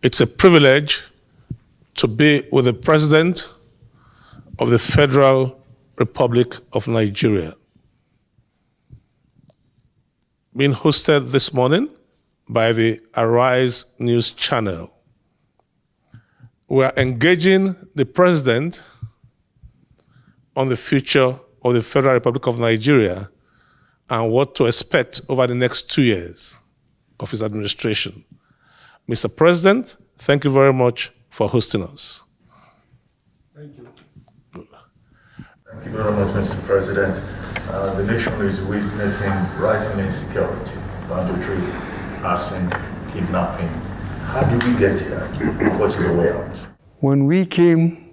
It's a privilege to be with the President of the Federal Republic of Nigeria. Being hosted this morning by the Arise News Channel. We are engaging the President on the future of the Federal Republic of Nigeria and what to expect over the next 2 years of his administration. Mr. President, thank you very much for hosting us. Thank you. Thank you very much, Mr. President. The nation is witnessing rising insecurity, banditry, arson, kidnapping. How did we get here? What's the way out? When we came,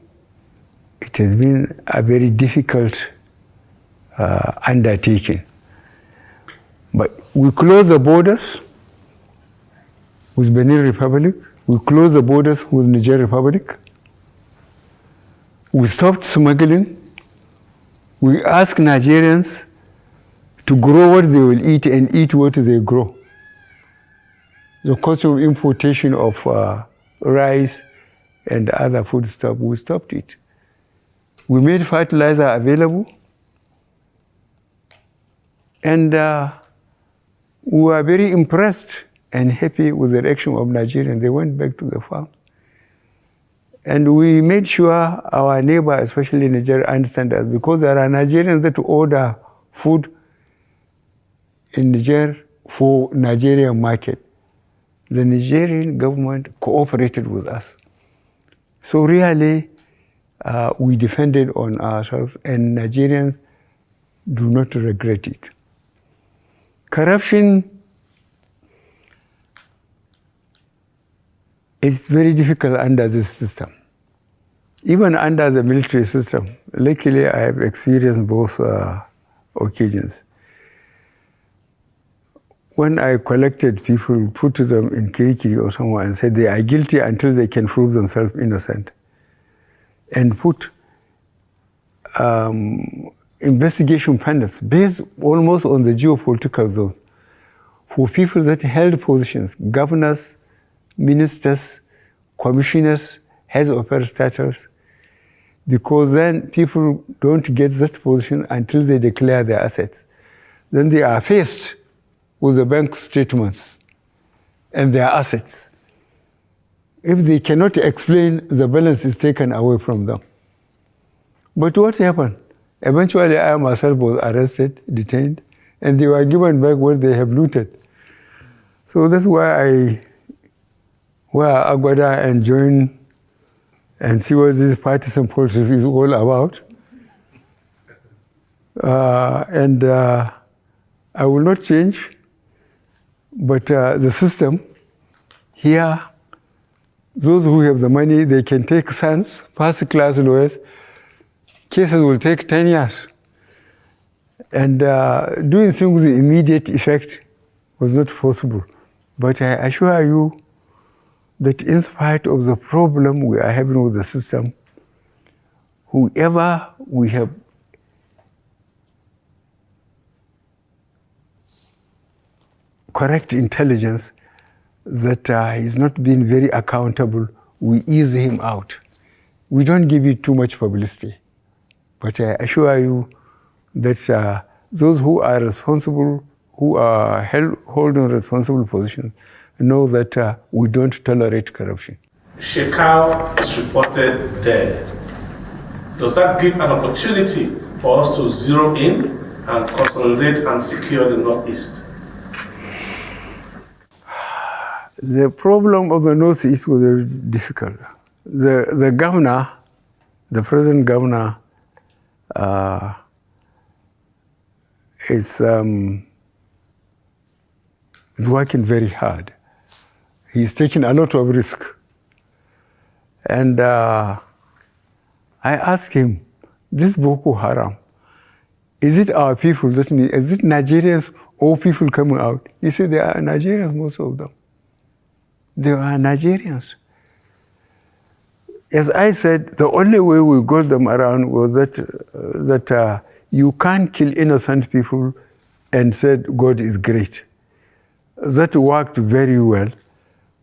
it has been a very difficult undertaking. But we closed the borders with Benin Republic. We closed the borders with Niger Republic. We stopped smuggling. We asked Nigerians to grow what they will eat and eat what they grow. The cost of importation of rice and other food stuff, we stopped it. We made fertilizer available. And we were very impressed and happy with the action of Nigerians. They went back to the farm. And we made sure our neighbor, especially Nigeria, understand us, because there are Nigerians that order food in Niger for Nigerian market. The Nigerian government cooperated with us. So really, we defended on ourselves, and Nigerians do not regret it. Corruption is very difficult under this system. Even under the military system, luckily I have experienced both occasions. When I collected people, put them in Kiriki or somewhere and said they are guilty until they can prove themselves innocent, and put investigation panels based almost on the geopolitical zone for people that held positions, governors, ministers, commissioners, heads of parastatals, because then people don't get that position until they declare their assets. Then they are faced with the bank statements and their assets. If they cannot explain, the balance is taken away from them. But what happened? Eventually, I myself was arrested, detained, and they were given back what they have looted. So that's why I wear Agbada and join and see what this partisan politics is all about. I will not change, but the system here, those who have the money, they can take sons, first-class lawyers. Cases will take 10 years. And doing things with the immediate effect was not possible. But I assure you that in spite of the problem we are having with the system, whoever we have correct intelligence that he's not being very accountable, we ease him out. We don't give it too much publicity. But I assure you that those who are responsible, who are holding responsible positions, know that we don't tolerate corruption. Shekau is reported dead. Does that give an opportunity for us to zero in and consolidate and secure the Northeast? The problem of the Northeast was very difficult. The governor, the present governor, is working very hard. He's taking a lot of risk. And I asked him, this Boko Haram, is it our people, that means, is it Nigerians or people coming out? He said, they are Nigerians, most of them. They are Nigerians. As I said, the only way we got them around was that you can't kill innocent people and said God is great. That worked very well,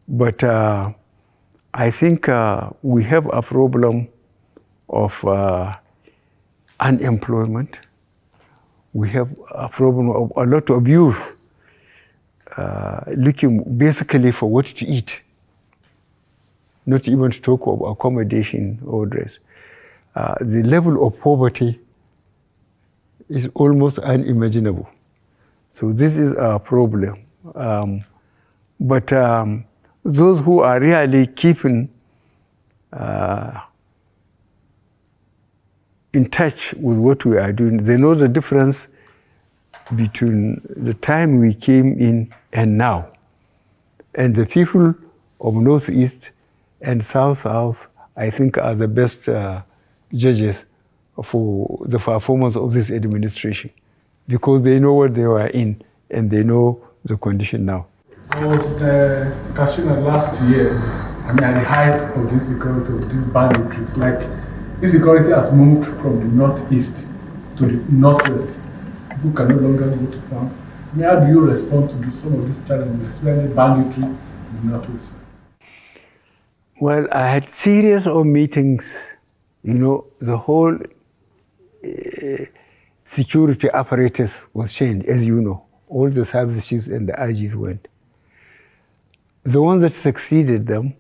but I think we have a problem of unemployment. We have a problem of a lot of youth looking basically for what to eat, not even to talk of accommodation or dress. The level of poverty is almost unimaginable. So this is a problem. But those who are really keeping in touch with what we are doing, they know the difference between the time we came in and now. And the people of Northeast and South, I think, are the best judges for the performance of this administration, because they know what they were in and they know the condition now. I was in Katsina last year. I mean, at the height of the insecurity of these banditries, like insecurity has moved from the northeast to the northwest. People can no longer go to farm. I mean, how do you respond to some of these challenges, especially banditry in the northwest? Well, I had series of meetings. You know, the whole security apparatus was changed, as you know. All the service chiefs and the IGs went. The ones that succeeded them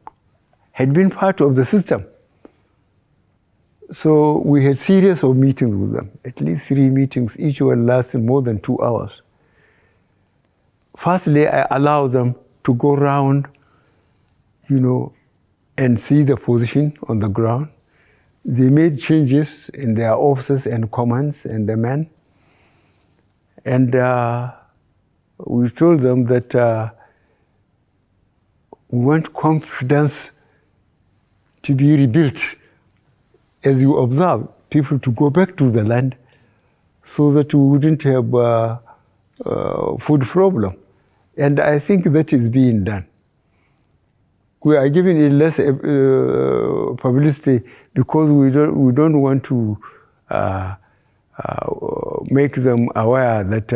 had been part of the system. So we had series of meetings with them, at least 3 meetings, each one lasted more than 2 hours. Firstly, I allowed them to go around, you know, and see the position on the ground. They made changes in their offices and commands and the men. And we told them that we want confidence to be rebuilt. As you observe, people to go back to the land so that we wouldn't have food problem. And I think that is being done. We are giving it less publicity because we don't want to make them aware that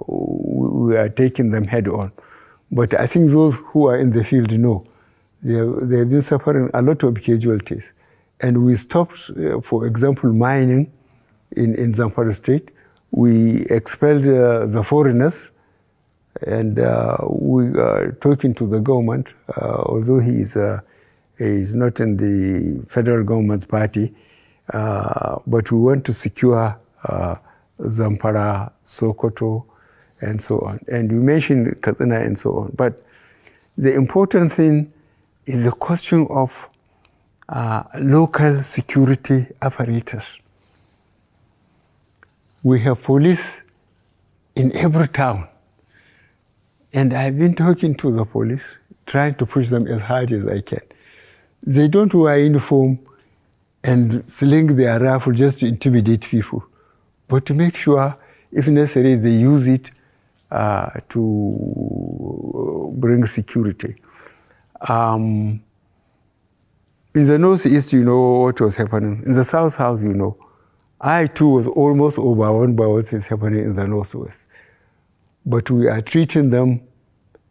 we are taking them head on. But I think those who are in the field know they have been suffering a lot of casualties. And we stopped, for example, mining in Zamfara state. We expelled the foreigners, and we are talking to the government, although he is not in the federal government's party, but we want to secure Zamfara, Sokoto, and so on. And we mentioned Katsina and so on. But the important thing is the question of local security apparatus. We have police in every town. And I've been talking to the police, trying to push them as hard as I can. They don't wear uniform and sling their rifle just to intimidate people, but to make sure, if necessary, they use it to bring security. In the Northeast, you know what was happening. In the South, you know. I too was almost overwhelmed by what is happening in the Northwest. But we are treating them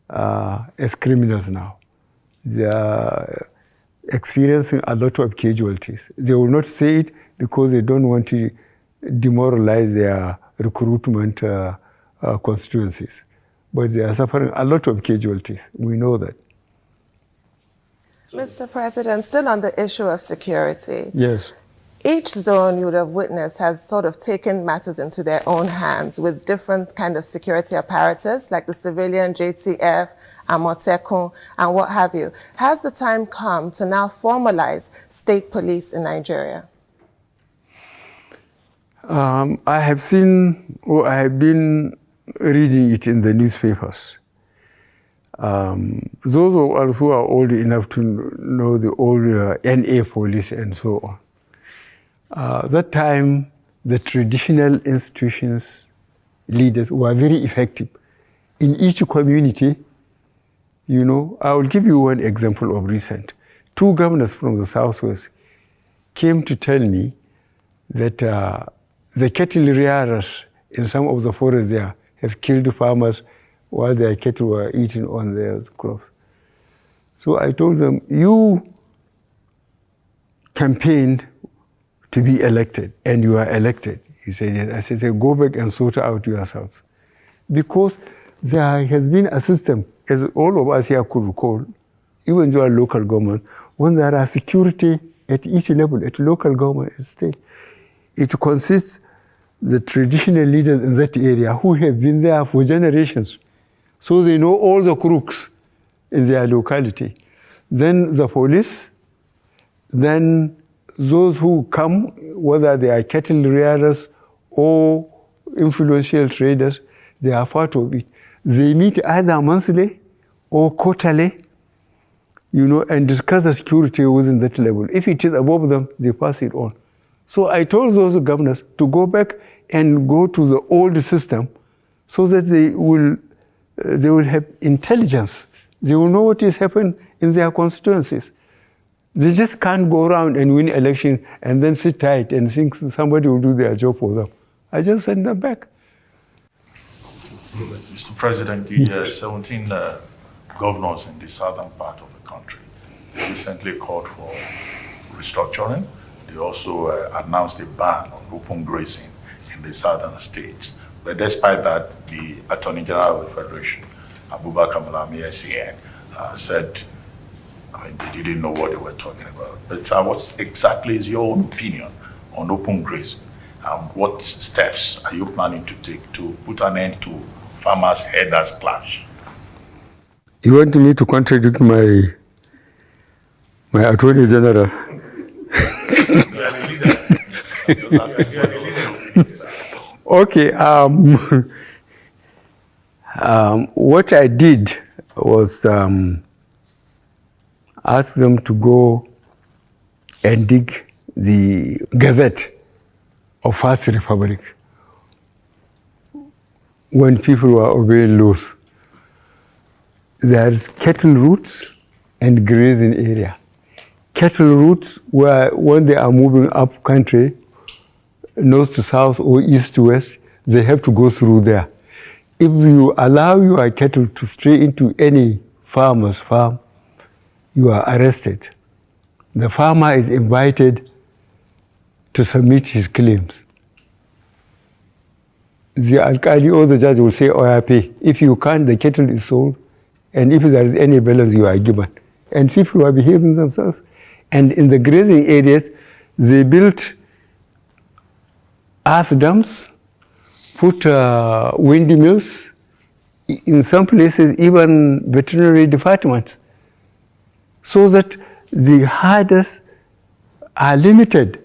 as criminals now. They are experiencing a lot of casualties. They will not say it because they don't want to demoralize their recruitment constituencies. But they are suffering a lot of casualties. We know that. Mr. President, still on the issue of security. Yes. Each zone you would have witnessed has sort of taken matters into their own hands with different kind of security apparatus, like the civilian JTF, Amotekun, and what have you. Has the time come to now formalize state police in Nigeria? I have seen, or I have been reading it in the newspapers. Those of us who are old enough to know the old NA police and so on. That time, the traditional institutions leaders were very effective. In each community, you know, I will give you one example of recent. 2 governors from the Southwest came to tell me that the cattle rearers in some of the forests there have killed farmers while their cattle were eating on their crops. So I told them, you campaigned to be elected, and you are elected. You say, yes. I say, go back and sort out yourselves. Because there has been a system, as all of us here could recall, even your local government, when there are security at each level, at local government, at state, it consists the traditional leaders in that area who have been there for generations. So they know all the crooks in their locality. Then the police, then those who come, whether they are cattle rearers or influential traders, they are part of it. They meet either monthly or quarterly, and discuss the security within that level. If it is above them, they pass it on. So I told those governors to go back and go to the old system so that they will have intelligence. They will know what is happening in their constituencies. They just can't go around and win election and then sit tight and think somebody will do their job for them. I just send them back. Mr. President, the 17 governors in the southern part of the country recently called for restructuring. They also announced a ban on open grazing in the southern states. But despite that, the Attorney General of the Federation, Abubakar SAN, said they didn't know what they were talking about. But what exactly is your own opinion on open grazing? What steps are you planning to take to put an end to farmers' herders clash? You want me to contradict my Attorney General? Okay. What I did was ask them to go and dig the Gazette of First Republic when people were obeying laws. There's cattle routes and grazing area. Cattle routes where when they are moving up country, north to south or east to west, they have to go through there. If you allow your cattle to stray into any farmer's farm, you are arrested. The farmer is invited to submit his claims. The alkali or the judge will say, oh, I pay. If you can't, the cattle is sold. And if there is any balance, you are given. And people are behaving themselves. And in the grazing areas, they built earth dams, put windmills, in some places even veterinary departments, so that the herders are limited.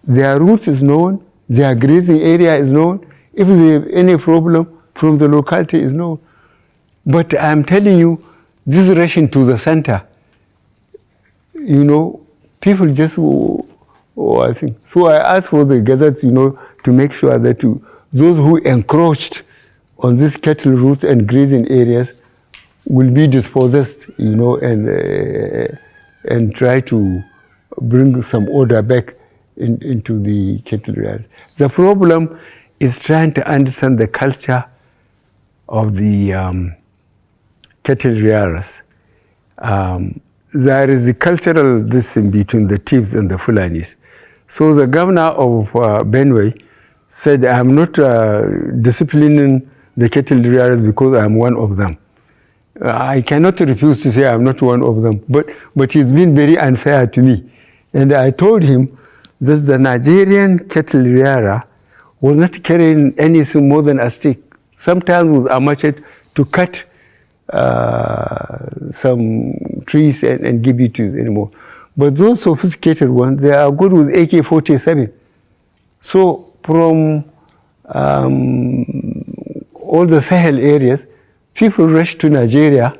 Their route is known, their grazing area is known. If they have any problem from the locality is known. But I'm telling you, this rushing to the center, people just, I think. So I asked for the gazettes, to make sure that those who encroached on these cattle routes and grazing areas will be dispossessed, and try to bring some order back into the cattle areas. The problem is trying to understand the culture of the cattle rearers. There is a cultural distance between the Tips and the Fulanis. So the governor of Benue said, I'm not disciplining the cattle rearers because I'm one of them. I cannot refuse to say I'm not one of them, but he's been very unfair to me. And I told him that the Nigerian cattle rearer was not carrying anything more than a stick, sometimes with a machete, to cut some trees and give it to anymore. But those sophisticated ones, they are good with AK-47. So from all the Sahel areas, people rush to Nigeria,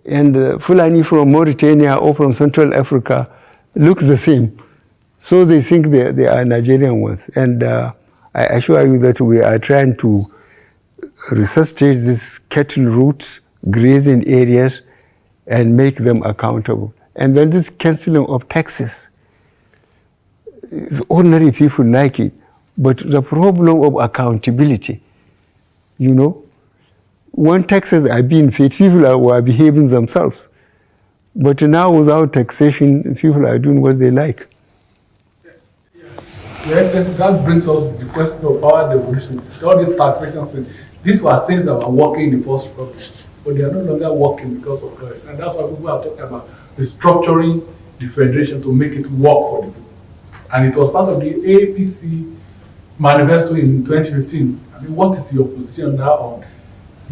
and Fulani from Mauritania or from Central Africa look the same. So they think they are Nigerian ones. And I assure you that we are trying to resuscitate these cattle routes, grazing areas, and make them accountable. And then this cancelling of taxes, ordinary people like it, but the problem of accountability, when taxes are being paid, people are behaving themselves. But now without taxation, people are doing what they like. Yes, that brings us to the question of power devolution. All these taxation things, these were things that were working in the first problem, but they are no longer working because of COVID. And that's why people are talking about restructuring the federation to make it work for the people. And it was part of the APC manifesto in 2015. I mean, what is your position now on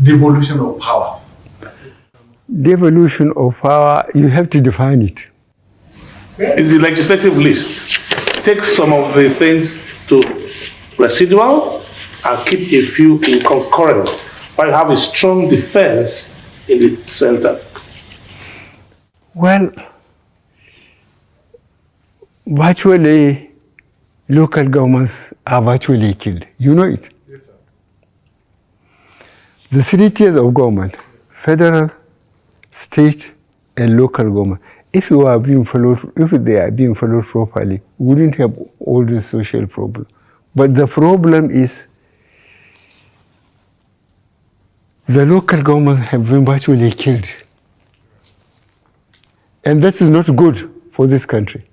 devolution of powers? Devolution of power, you have to define it. It's the legislative list. Take some of the things to residual and keep a few in concurrent, while you have a strong defense in the center. Well, virtually, local governments are virtually killed. You know it. Yes, sir. The 3 tiers of government, federal, state, and local government, if they are being followed properly, we wouldn't have all the social problems. But the problem is the local government have been virtually killed. And that is not good for this country.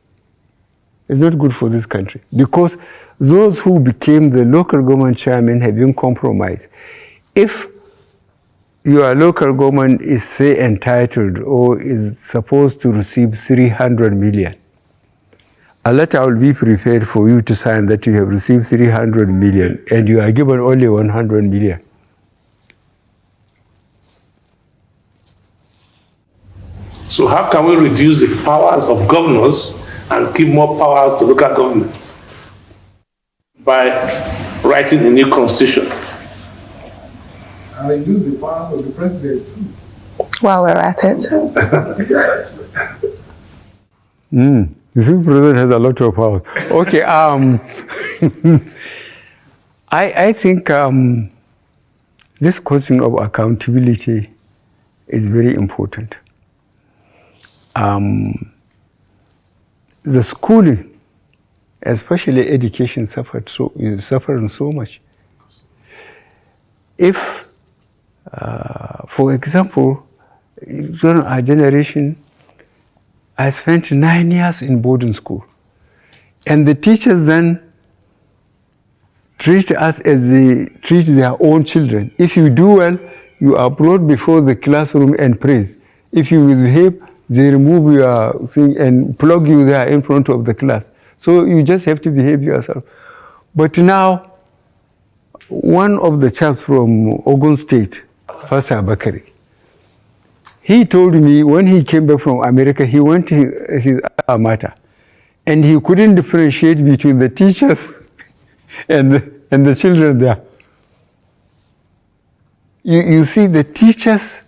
It's not good for this country because those who became the local government chairman have been compromised. If your local government is, say, entitled or is supposed to receive 300 million, a letter will be prepared for you to sign that you have received 300 million and you are given only 100 million. So how can we reduce the powers of governors and give more powers to local governments? By writing a new constitution. And reduce the powers of the president too. While we're at it. The civil president has a lot of power. Okay, I think this question of accountability is very important. The schooling, especially education, is suffering so much. If, for example, during our generation, I spent 9 years in boarding school, and the teachers then treat us as they treat their own children. If you do well, you are brought before the classroom and praised. If you misbehave, they remove your thing and plug you there in front of the class. So you just have to behave yourself. But now, one of the chaps from Ogun State, Pastor Bakari, he told me when he came back from America, he went to his alma mater, and he couldn't differentiate between the teachers and the children there. You see, the teachers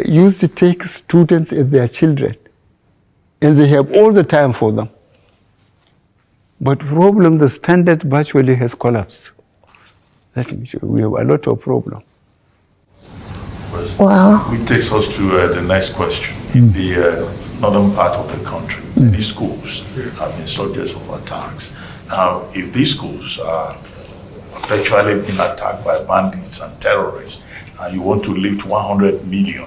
used to take students as their children, and they have all the time for them. But problem, the standard virtually has collapsed. Let me show you, we have a lot of problem. Wow. Which takes us to the next question. In the northern part of the country, many schools have been subjects of attacks. Now, if these schools are perpetually being attacked by bandits and terrorists, and you want to lift 100 million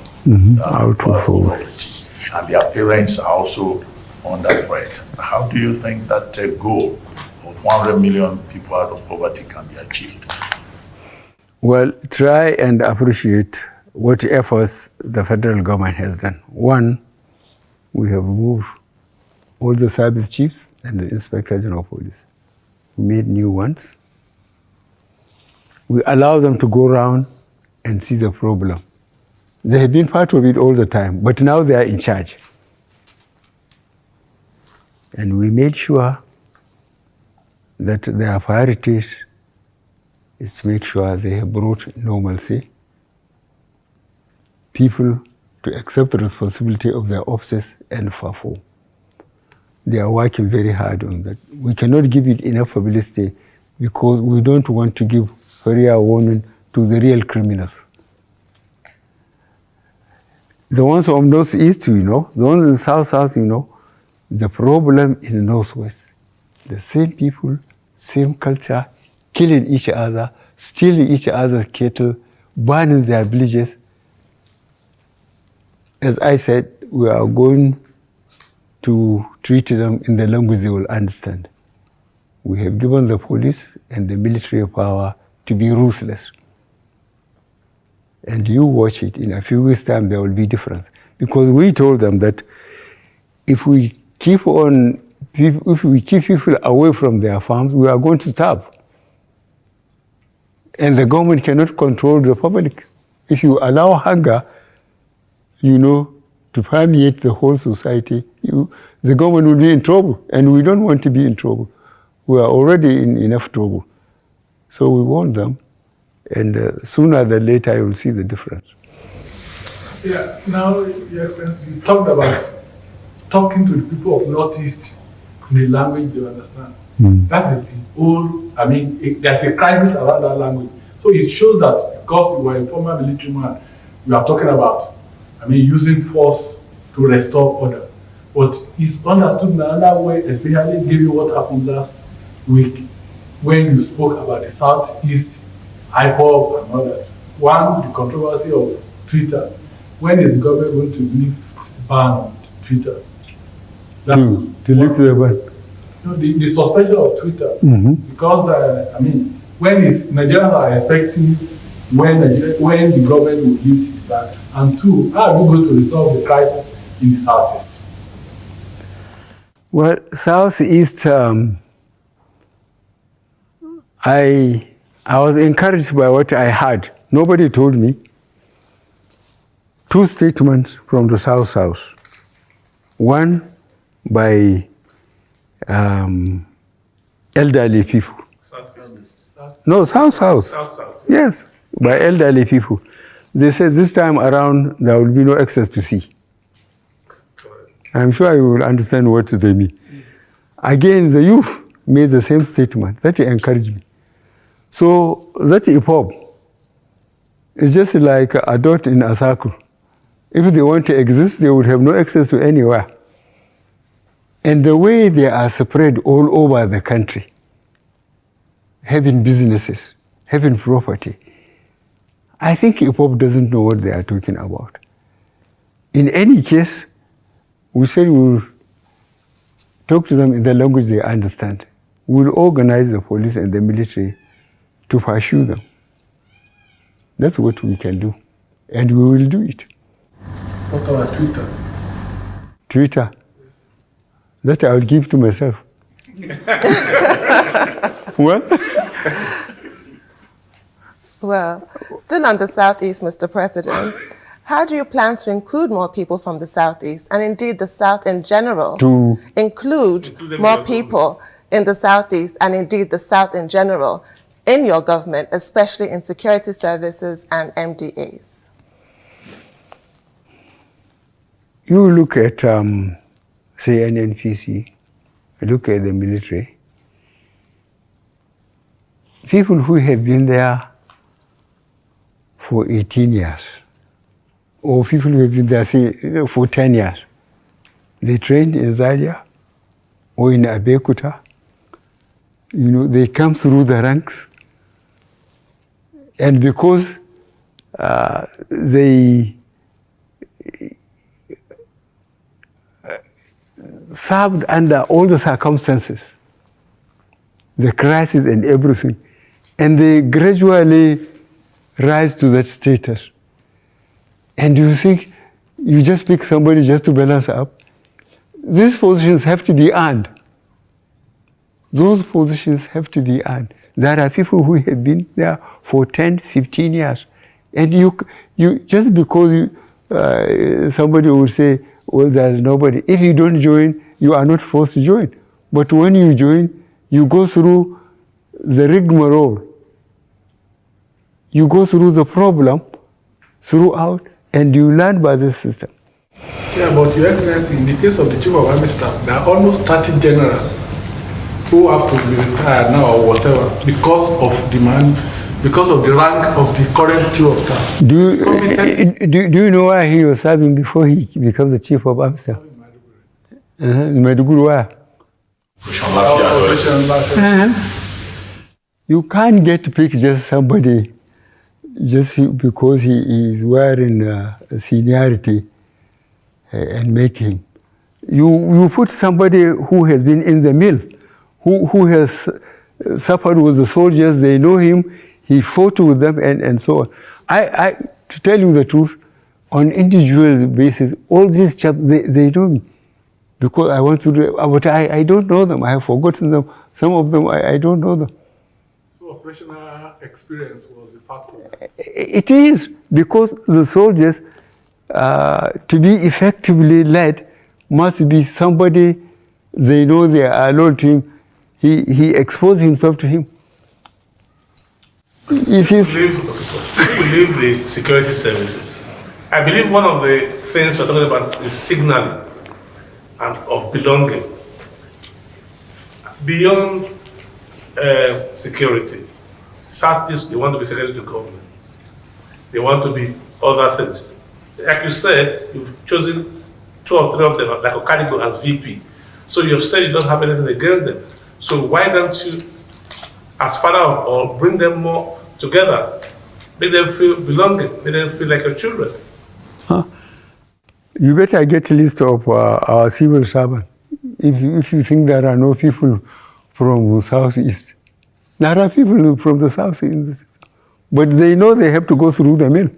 out of poverty, and their parents are also under threat, how do you think that goal of 100 million people out of poverty can be achieved? Well, try and appreciate what efforts the federal government has done. One, we have removed all the service chiefs and the Inspector General of Police. We made new ones. We allow them to go around and see the problem. They have been part of it all the time, but now they are in charge. And we made sure that their priorities is to make sure they have brought normalcy, people to accept the responsibility of their offices and perform. They are working very hard on that. We cannot give it enough publicity because we don't want to give fair warning to the real criminals. The ones from Northeast, you know, the ones in South, you know, the problem is Northwest. The same people, same culture, killing each other, stealing each other's cattle, burning their villages. As I said, we are going to treat them in the language they will understand. We have given the police and the military power to be ruthless. And you watch it, in a few weeks' time there will be difference. Because we told them that if we keep people away from their farms, we are going to starve. And the government cannot control the public. If you allow hunger, to permeate the whole society, the government will be in trouble. And we don't want to be in trouble. We are already in enough trouble. So we warn them. And sooner than later, you will see the difference. Yeah, now, Your Excellency, you talked about talking to the people of Northeast in a language they understand. That is the whole, there's a crisis around that language. So it shows that because you were a former military man, you are talking about, using force to restore order. But it's understood in another way, especially given what happened last week when you spoke about the Southeast, IPOB and all that. One, the controversy of Twitter. When is the government going to lift ban on Twitter? To lift the ban? The suspension of Twitter. Because, when Nigerians are expecting when the government will lift it ban, and two, how are we going to resolve the crisis in the Southeast? Well, Southeast, I was encouraged by what I heard. Nobody told me. 2 statements from the South. One by elderly people. Southeast. No, South. South. Yes, by elderly people. They said this time around there will be no access to sea. I'm sure you will understand what they mean. Again, the youth made the same statement. That encouraged me. So that IPOB is just like a dot in a circle. If they want to exist, they would have no access to anywhere. And the way they are spread all over the country, having businesses, having property, I think IPOB doesn't know what they are talking about. In any case, we said we'll talk to them in the language they understand. We'll organize the police and the military to pursue them. That's what we can do. And we will do it. What about Twitter? Twitter? That I will give to myself. What? Well, still on the Southeast, Mr. President, how do you plan to include more people from the Southeast, and indeed the South in general, to include more people in the Southeast, and indeed the South in general, in your government, especially in security services and MDAs? You look at, say, NNPC, look at the military. People who have been there for 18 years, or people who have been there, say, for 10 years, they trained in Zaria or in Abeokuta. They come through the ranks, and because they served under all the circumstances, the crisis and everything, and they gradually rise to that status. And you think you just pick somebody just to balance up? These positions have to be earned. Those positions have to be earned. There are people who have been there for 10, 15 years. And you just because somebody will say, well, there's nobody. If you don't join, you are not forced to join. But when you join, you go through the rigmarole. You go through the problem throughout, and you learn by the system. Yeah, but Your Excellency, in the case of the Chief of Army Staff, there are almost 30 generals who have to be retired now or whatever because of demand, because of the rank of the current Chief of Staff. Do you know why he was serving before he becomes the Chief of Army Staff? Maiduguri, where? You can't get to pick just somebody just because he is wearing seniority, and make him. You put somebody who has been in the mill, who has suffered with the soldiers, they know him, he fought with them, and so on. To tell you the truth, on individual basis, all these chaps, they know me. Because I want to do, but I don't know them. I have forgotten them. Some of them, I don't know them. So operational experience was a factor. It is, because the soldiers, to be effectively led, must be somebody they know they are alone to him. He exposed himself to him. If you leave the security services, I believe one of the things we're talking about is signaling and of belonging. Beyond security, Southeast, they want to be secretary to government. They want to be other things. Like you said, you've chosen 2 or 3 of them, like Okadigo as VP. So you've said you don't have anything against them. So why don't you, as father of all, bring them more together? Make them feel belonging, make them feel like your children. Huh? You better get a list of our civil servants. If you think there are no people from the Southeast. There are people from the Southeast, but they know they have to go through the mill.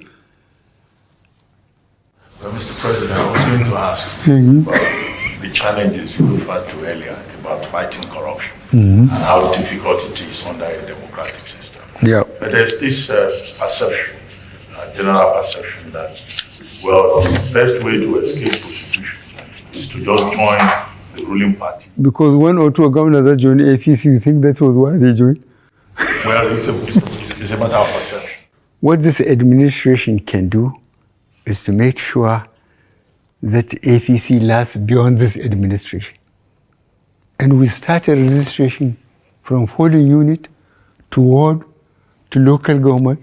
Well, Mr. President, I was going to ask about the challenges you referred to earlier about fighting corruption and how difficult it is under a democratic system. Yeah. But there's this perception, general perception that, well, the best way to escape prosecution is to just join the ruling party. Because 1 or 2 governors that joined APC, you think that was why they joined? Well, it's a matter of perception. What this administration can do is to make sure that APC lasts beyond this administration. And we started registration from polling unit to ward to local government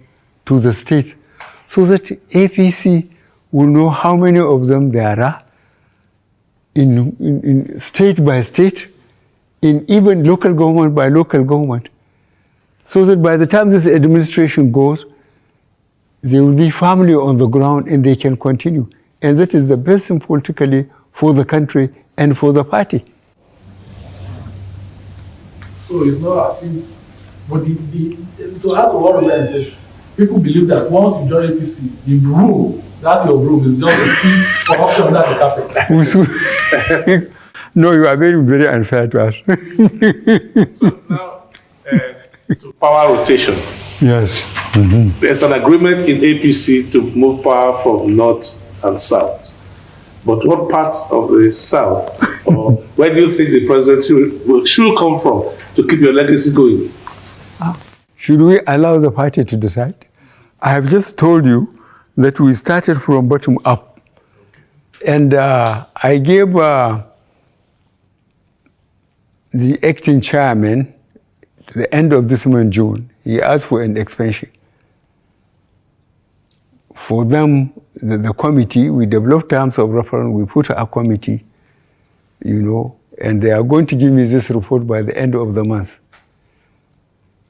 to the state, so that APC will know how many of them there are in state by state, in even local government by local government, so that by the time this administration goes, there will be family on the ground and they can continue. And that is the best thing politically for the country and for the party. So it's not as if, but to add to what we are, people believe that once you join APC, the room, that your room is just a free corruption under the carpet. No, you are very, very unfair to us. So now, to power rotation. Yes. There's an agreement in APC to move power from north and south. But what parts of the south, or where do you think the president should come from to keep your legacy going? Should we allow the party to decide? I have just told you that we started from bottom up. And I gave the acting chairman, to the end of this month, June, he asked for an expansion. For them, the committee, we developed terms of reference, we put a committee, and they are going to give me this report by the end of the month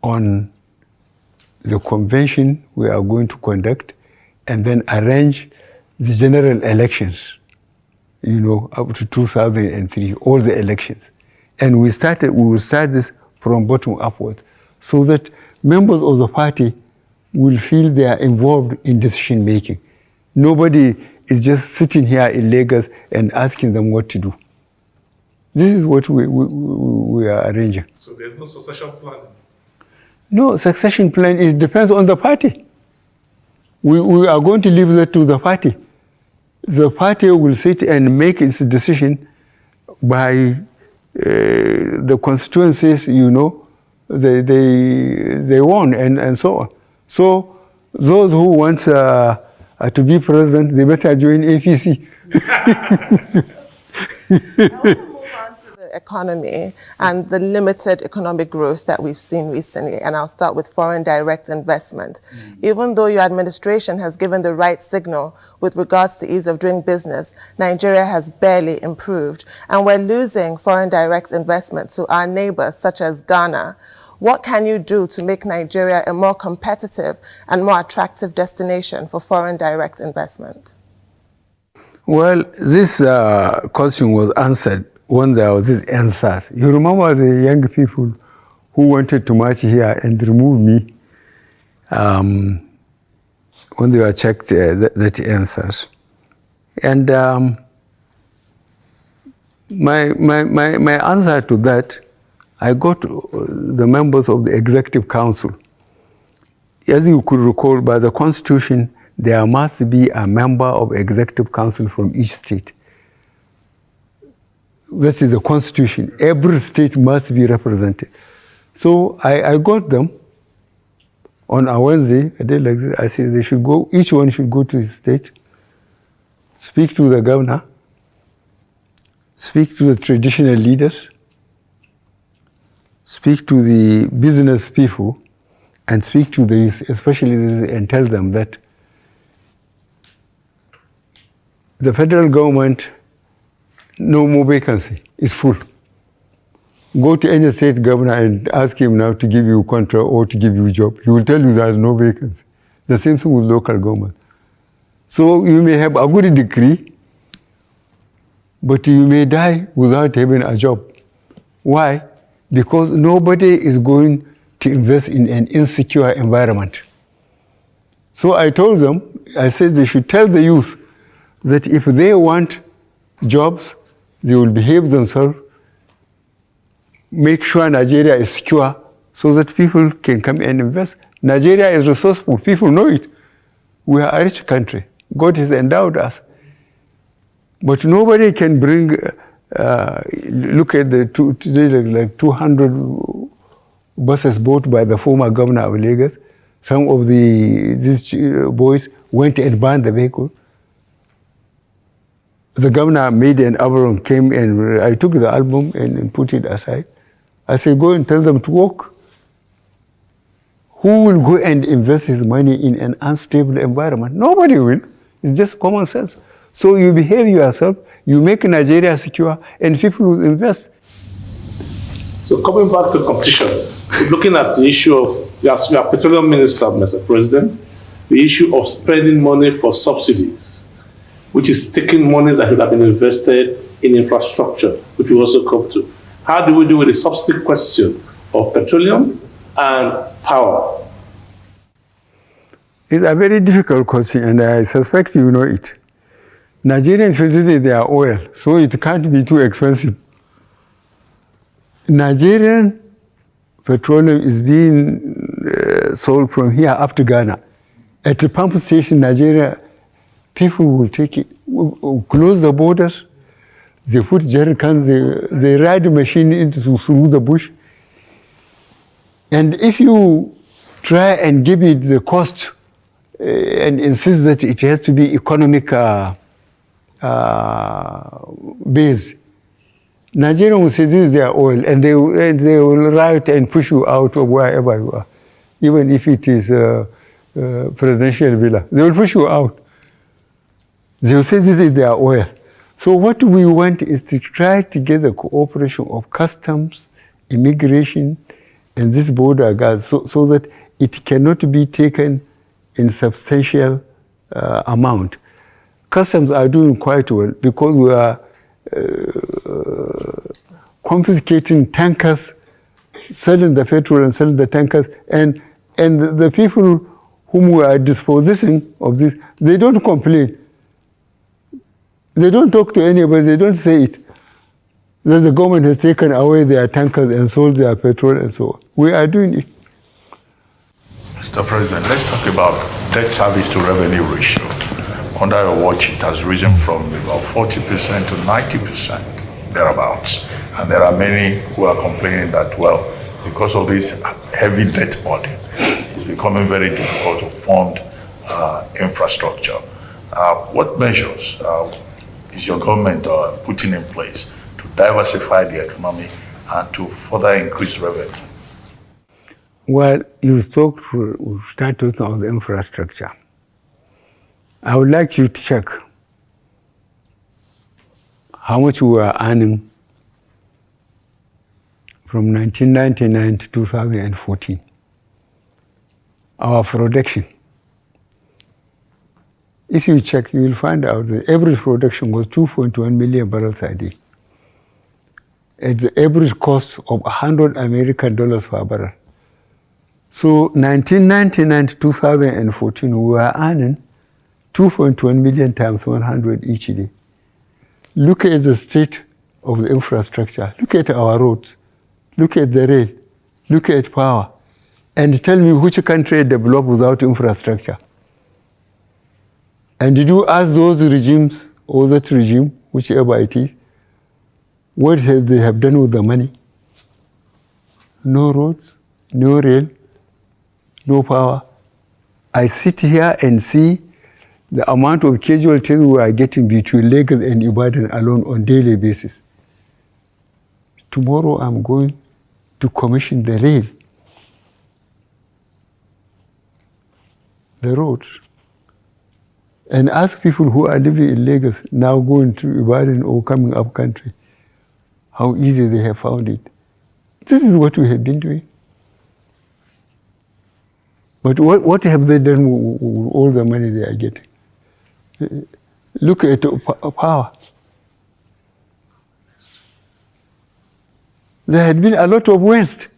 on the convention we are going to conduct and then arrange the general elections, up to 2003, all the elections. And we will start this from bottom upward, so that members of the party will feel they are involved in decision making. Nobody is just sitting here in Lagos and asking them what to do. This is what we are arranging. So there's no succession plan? No, succession plan, it depends on the party. We are going to leave that to the party. The party will sit and make its decision by the constituencies, they won and so on. So those who want to be president, they better join APC. I want to move on to the economy and the limited economic growth that we've seen recently. And I'll start with foreign direct investment. Even though your administration has given the right signal with regards to ease of doing business, Nigeria has barely improved. And we're losing foreign direct investment to our neighbors, such as Ghana. What can you do to make Nigeria a more competitive and more attractive destination for foreign direct investment? Well, this question was answered when there was this answers. You remember the young people who wanted to march here and remove me when they were checked that answers. And my answer to that, I got the members of the Executive Council. As you could recall, by the Constitution, there must be a member of Executive Council from each state. That is the Constitution. Every state must be represented. So I got them on a Wednesday, a day like this. I said they should go, each one should go to his state, speak to the governor, speak to the traditional leaders, speak to the business people, and speak to the youth, especially, and tell them that the federal government, no more vacancy, is full. Go to any state governor and ask him now to give you a contract or to give you a job. He will tell you there is no vacancy. The same thing with local government. So you may have a good degree, but you may die without having a job. Why? Because nobody is going to invest in an insecure environment. So I told them, I said they should tell the youth that if they want jobs, they will behave themselves, make sure Nigeria is secure so that people can come and invest. Nigeria is resourceful, people know it. We are a rich country. God has endowed us. But nobody can bring, look at the today, like 200 buses bought by the former governor of Lagos. Some of these boys went and burned the vehicle. The governor made an album, came and I took the album and put it aside. I said, go and tell them to walk. Who will go and invest his money in an unstable environment? Nobody will. It's just common sense. So you behave yourself, you make Nigeria secure, and people will invest. So coming back to competition, looking at the issue of, as you are petroleum minister, Mr. President, the issue of spending money for subsidies, which is taking monies that should have been invested in infrastructure, which we also come to. How do we deal with the subsidy question of petroleum and power? It's a very difficult question, and I suspect you know it. Nigerian facilities, they are oil, so it can't be too expensive. Nigerian petroleum is being sold from here up to Ghana. At the pump station, Nigeria, people will take it, will close the borders, they put jerry cans, they ride the machine through the bush. And if you try and give it the cost and insist that it has to be economic base, Nigeria will say this is their oil, and they will riot and push you out of wherever you are, even if it is a presidential villa. They will push you out. They will say this is their oil. So what we want is to try to get the cooperation of customs, immigration, and this border guards so that it cannot be taken in substantial amount. Customs are doing quite well because we are confiscating tankers, selling the petrol and selling the tankers, and the people whom we are dispossessing of this, they don't complain. They don't talk to anybody, they don't say it. That the government has taken away their tankers and sold their petrol and so on. We are doing it. Mr. President, let's talk about debt service to revenue ratio. Under your watch, it has risen from about 40% to 90%, thereabouts. And there are many who are complaining that, well, because of this heavy debt burden, it's becoming very difficult to fund infrastructure. What measures is your government putting in place to diversify the economy and to further increase revenue? Well, we start talking about the infrastructure. I would like you to check how much we are earning from 1999 to 2014. Our production If you check, you will find out the average production was 2.1 million barrels a day. At the average cost of $100 American per barrel. So 1999 to 2014, we were earning 2.1 million times 100 each day. Look at the state of the infrastructure. Look at our roads. Look at the rail. Look at power. And tell me which country developed without infrastructure. And did you ask those regimes, or that regime, whichever it is, what they have done with the money? No roads, no rail, no power. I sit here and see the amount of casualties we are getting between Lagos and Ibadan alone on daily basis. Tomorrow I'm going to commission the rail, the roads, and ask people who are living in Lagos now going to Ibadan or coming up country, how easy they have found it. This is what we have been doing. But what have they done with all the money they are getting? Look at power. There had been a lot of waste.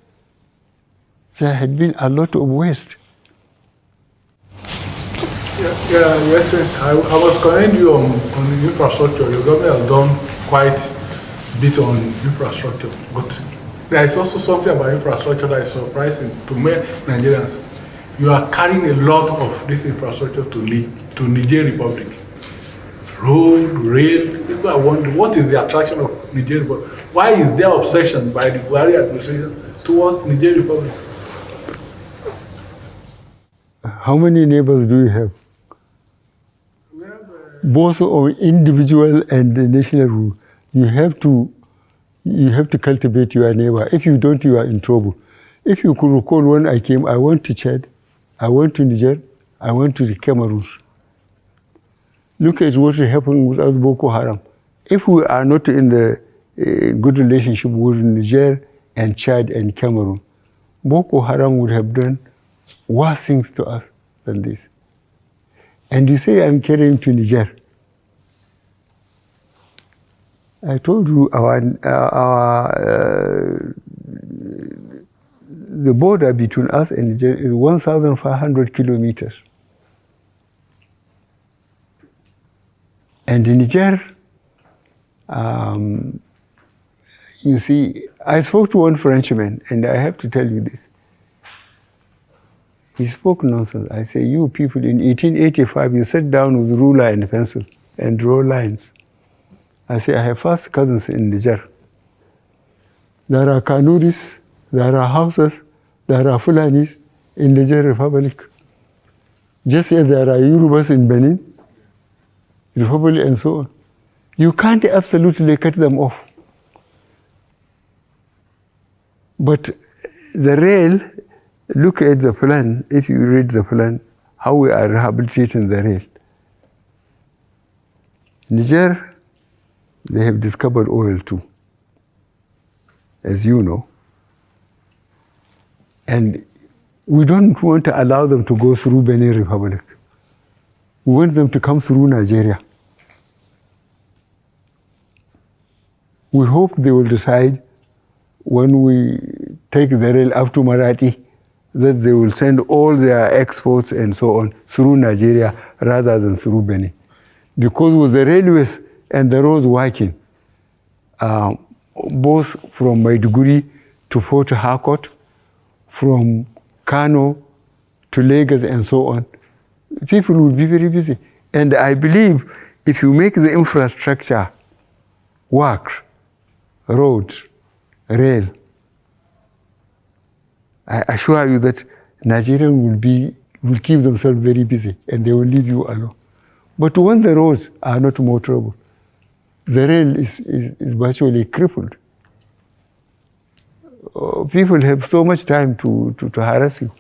There had been a lot of waste. Your Excellency, I was commending you on the infrastructure. Your government has done quite a bit on infrastructure. But there is also something about infrastructure that is surprising to many Nigerians. You are carrying a lot of this infrastructure to Niger Republic. Road, rail, people are wondering, what is the attraction of Niger Republic? Why is there obsession by the Buhari administration towards Niger Republic? How many neighbors do you have? We have, both on individual and the national rule. You have to cultivate your neighbor. If you don't, you are in trouble. If you could recall, when I came, I went to Chad, I went to Niger, I went to the Cameroon. Look at what happened with us Boko Haram. If we are not in the good relationship with Niger and Chad and Cameroon, Boko Haram would have done worse things to us than this. And you say I'm carrying to Niger. I told you the border between us and Niger is 1,500 kilometers. And in Niger, you see, I spoke to one Frenchman, and I have to tell you this. He spoke nonsense. I say, you people, in 1885, you sat down with ruler and pencil and draw lines. I say, I have first cousins in Niger. There are Kanuris, there are Hausas, there are Fulanis in Niger Republic. Just as there are Yorubas in Benin Republic and so on. You can't absolutely cut them off. But the rail, look at the plan, if you read the plan, how we are rehabilitating the rail. Niger, they have discovered oil too, as you know. And we don't want to allow them to go through Benin Republic. We want them to come through Nigeria. We hope they will decide when we take the rail up to Marathi that they will send all their exports and so on through Nigeria rather than through Benin. Because with the railways and the roads working, both from Maiduguri to Port Harcourt, from Kano to Lagos and so on, people will be very busy. And I believe if you make the infrastructure work, roads, rail, I assure you that Nigerians will keep themselves very busy and they will leave you alone. But when the roads are not more trouble, the rail is virtually crippled. People have so much time to harass you.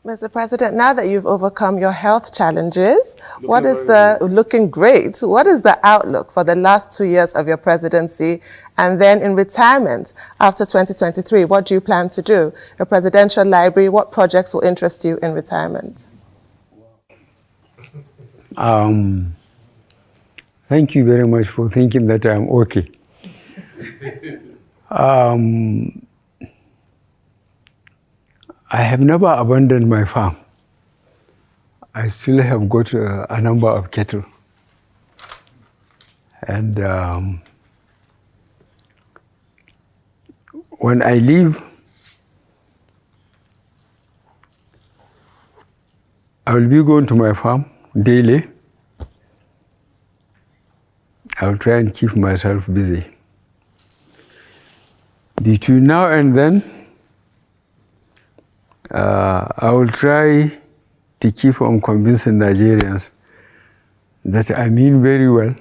Mr. President, now that you've overcome your health challenges, looking great, what is the outlook for the last 2 years of your presidency? And then in retirement, after 2023, what do you plan to do? Your presidential library, what projects will interest you in retirement? Thank you very much for thinking that I'm okay. I have never abandoned my farm. I still have got a number of cattle. And when I leave, I will be going to my farm daily. I will try and keep myself busy. Between now and then, I will try to keep on convincing Nigerians that I mean very well.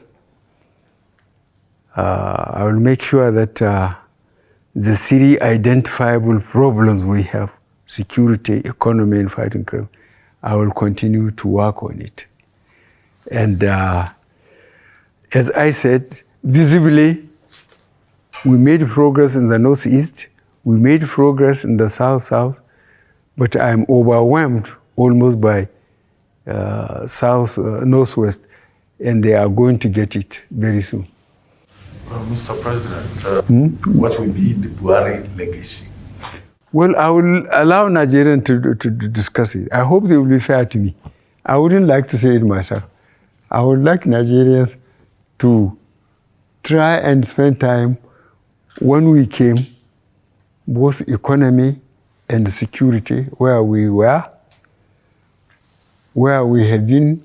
I will make sure that the three identifiable problems we have, security, economy, and fighting crime, I will continue to work on it. And as I said, visibly, we made progress in the Northeast, we made progress in the South, but I'm overwhelmed almost by Northwest, and they are going to get it very soon. Well, Mr. President, what will be the Buhari legacy? Well, I will allow Nigerians to discuss it. I hope they will be fair to me. I wouldn't like to say it myself. I would like Nigerians to try and spend time when we came, both economy and security, where we were, where we have been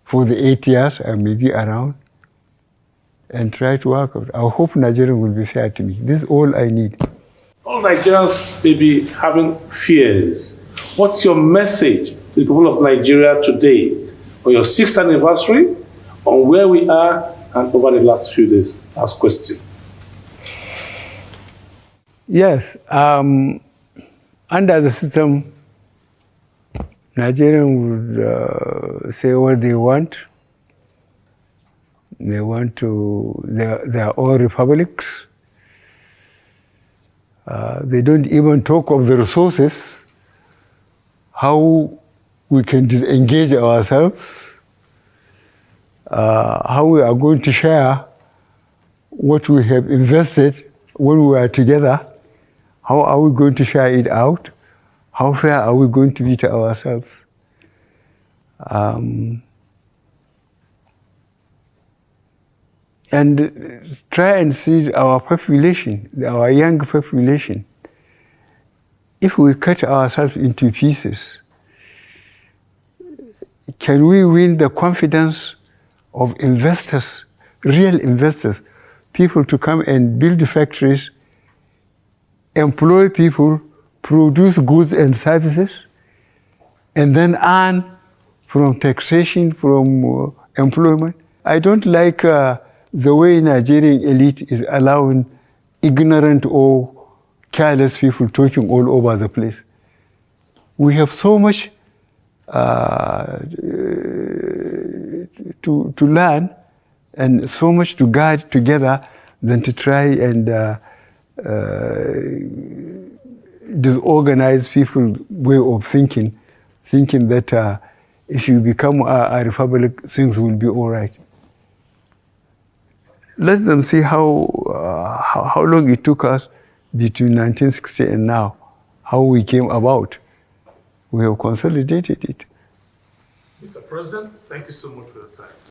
for the 8 years and maybe around, and try to work out. I hope Nigeria will be fair to me. This is all I need. All Nigerians may be having fears. What's your message to the people of Nigeria today on your 6th anniversary, on where we are and over the last few days? Last question. Yes, under the system, Nigerians would say what they want. They want to, they are all republics. They don't even talk of the resources, how we can disengage ourselves, how we are going to share what we have invested when we are together, how are we going to share it out, how fair are we going to be to ourselves. And try and see our population, our young population. If we cut ourselves into pieces, can we win the confidence of investors, real investors, people to come and build factories, employ people, produce goods and services, and then earn from taxation, from employment? I don't like the way Nigerian elite is allowing ignorant or careless people talking all over the place. We have so much to learn and so much to guide together than to try and disorganize people's way of thinking that if you become a republic, things will be all right. Let them see how long it took us between 1960 and now, how we came about. We have consolidated it. Mr. President, thank you so much for your time.